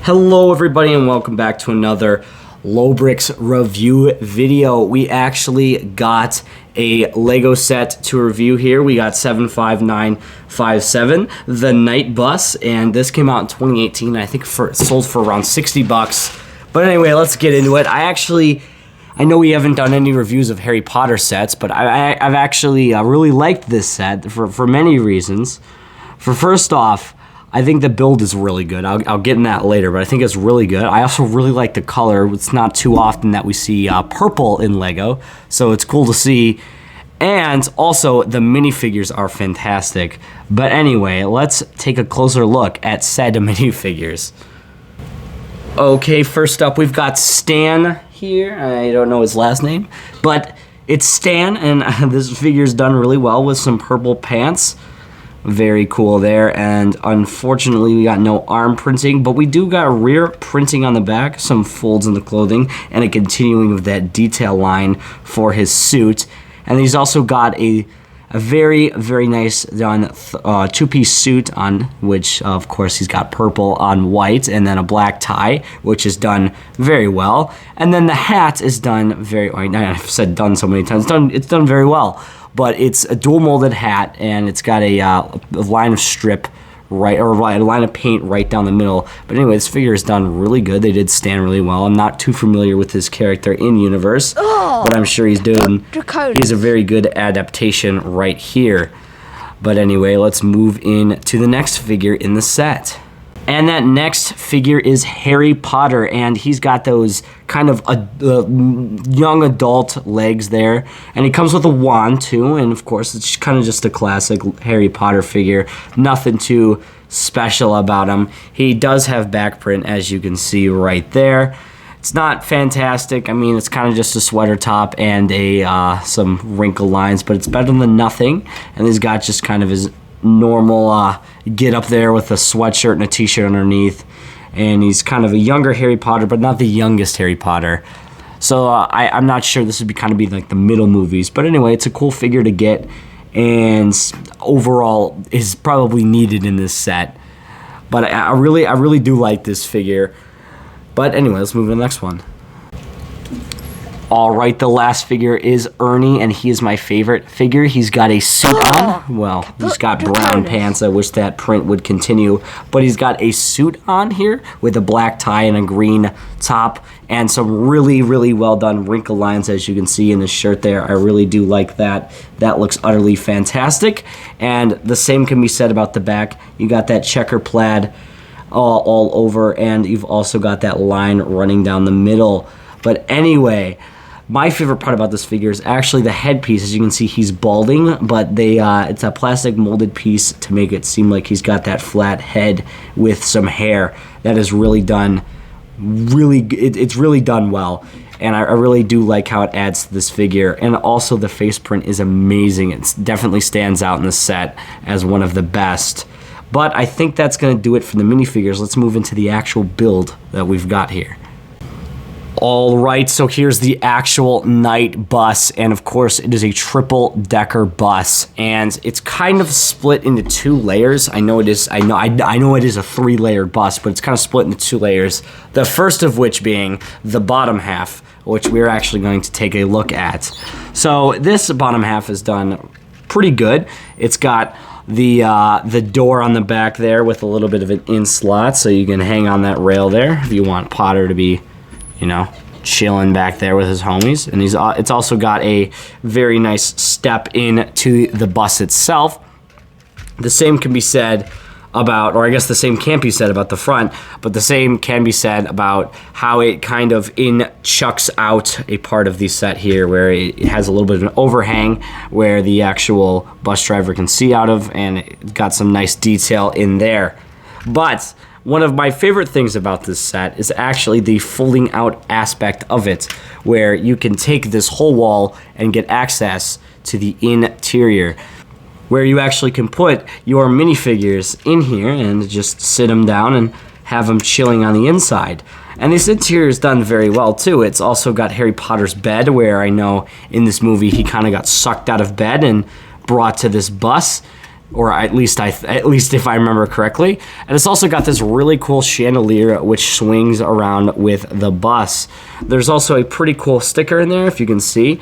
Hello everybody and welcome back to another Lobrix review video. We actually got a Lego set to review here. We got 75957, the Night Bus, and this came out in 2018. I think it sold for around 60 bucks. But anyway, let's get into it. I know we haven't done any reviews of Harry Potter sets, but I've actually really liked this set for many reasons. First off, I think the build is really good. I'll get in that later, but I think it's really good. I also really like the color. It's not too often that we see purple in Lego, so it's cool to see. And also, the minifigures are fantastic. But anyway, let's take a closer look at said minifigures. Okay, first up, we've got Stan here. I don't know his last name, but it's Stan, and this figure's done really well with some purple pants. Very cool there, and unfortunately we got no arm printing, but we do got rear printing on the back, some folds in the clothing, and a continuing of that detail line for his suit. And he's also got a very, very nice done two-piece suit on, which of course he's got purple on white, and then a black tie, which is done very well. And then the hat is done very, I've said done so many times, it's done very well. But it's a dual molded hat, and it's got a line of strip right, or a line of paint right down the middle. But anyway, this figure is done really good. They did stand really well. I'm not too familiar with his character in universe, but I'm sure he's a very good adaptation right here. But anyway, let's move in to the next figure in the set. And that next figure is Harry Potter, and he's got those kind of young adult legs there, and he comes with a wand too, and of course it's kind of just a classic Harry Potter figure. Nothing too special about him. He does have back print, as you can see right there. It's not fantastic. I mean, it's kind of just a sweater top and some wrinkle lines, but it's better than nothing. And he's got just kind of his normal get up there with a sweatshirt and a t-shirt underneath, and he's kind of a younger Harry Potter, but not the youngest Harry Potter. So I'm not sure, this would be like the middle movies, but anyway, it's a cool figure to get, and overall is probably needed in this set. But I really do like this figure. But anyway, let's move to the next one. Alright, the last figure is Ernie, and he is my favorite figure. He's got a suit on. Well, he's got brown pants. I wish that print would continue. But he's got a suit on here with a black tie and a green top, and some really, really well done wrinkle lines, as you can see in his shirt there. I really do like that. That looks utterly fantastic. And the same can be said about the back. You got that checker plaid all over, and you've also got that line running down the middle. But anyway, my favorite part about this figure is actually the headpiece. As you can see, he's balding, but it's a plastic molded piece to make it seem like he's got that flat head with some hair. That is really done, it's really done well, and I really do like how it adds to this figure. And also the face print is amazing. It definitely stands out in the set as one of the best. But I think that's going to do it for the minifigures. Let's move into the actual build that we've got here. Alright, so here's the actual Night Bus, and of course it is a triple-decker bus, and it's kind of split into two layers. I know it is a 3-layer bus, but it's kind of split into 2 layers. The first of which being the bottom half, which we're actually going to take a look at. So this bottom half is done pretty good. It's got the door on the back there with a little bit of an in slot, so you can hang on that rail there if you want Potter to be, you know, chilling back there with his homies. And it's also got a very nice step in to the bus itself. The same can be said about, or I guess the same can't be said about the front, but the same can be said about how it kind of chucks out a part of the set here, where it has a little bit of an overhang where the actual bus driver can see out of, and it got some nice detail in there. But one of my favorite things about this set is actually the folding out aspect of it, where you can take this whole wall and get access to the interior, where you actually can put your minifigures in here and just sit them down and have them chilling on the inside. And this interior is done very well too. It's also got Harry Potter's bed, where I know in this movie he kind of got sucked out of bed and brought to this bus. or at least if I remember correctly. And it's also got this really cool chandelier which swings around with the bus. There's also a pretty cool sticker in there, if you can see.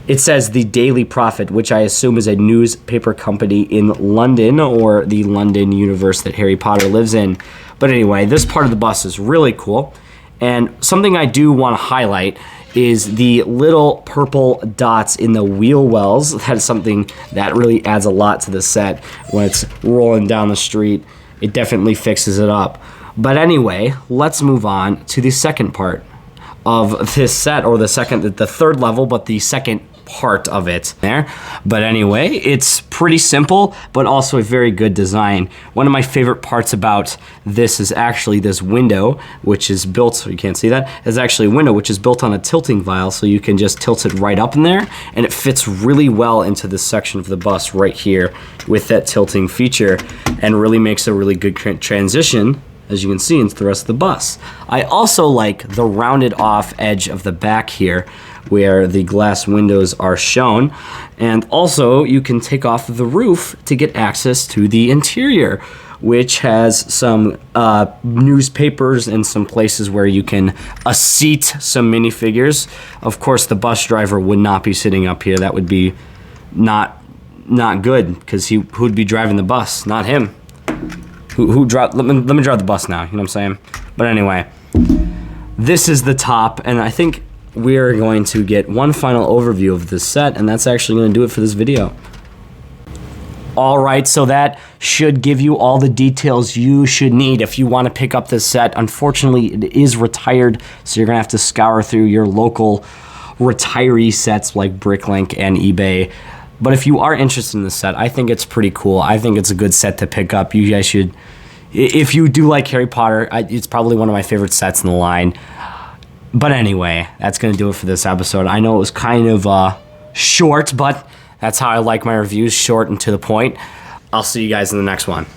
It says the Daily Prophet, which I assume is a newspaper company in London, or the London universe that Harry Potter lives in. But anyway, this part of the bus is really cool. And something I do want to highlight is the little purple dots in the wheel wells. That's something that really adds a lot to the set when it's rolling down the street. It definitely fixes it up. But anyway, let's move on to the second part of this set, or the third level, but the second part of it there. But anyway, it's pretty simple, but also a very good design. One of my favorite parts about this is actually this window, which is built, so you can't see that, is actually a window which is built on a tilting vial, so you can just tilt it right up in there, and it fits really well into this section of the bus right here with that tilting feature, and really makes a really good transition, as you can see, into the rest of the bus. I also like the rounded off edge of the back here, where the glass windows are shown. And also, you can take off the roof to get access to the interior, which has some newspapers and some places where you can seat some minifigures. Of course, the bus driver would not be sitting up here. That would be not good, because who'd be driving the bus? Not him. Let me drive the bus now, you know what I'm saying? But anyway, this is the top, and I think we're going to get one final overview of this set, and that's actually going to do it for this video. Alright, so that should give you all the details you should need if you want to pick up this set. Unfortunately, it is retired, so you're going to have to scour through your local retiree sets like Bricklink and eBay. But if you are interested in this set, I think it's pretty cool. I think it's a good set to pick up. You guys should, if you do like Harry Potter, it's probably one of my favorite sets in the line. But anyway, that's going to do it for this episode. I know it was kind of short, but that's how I like my reviews, short and to the point. I'll see you guys in the next one.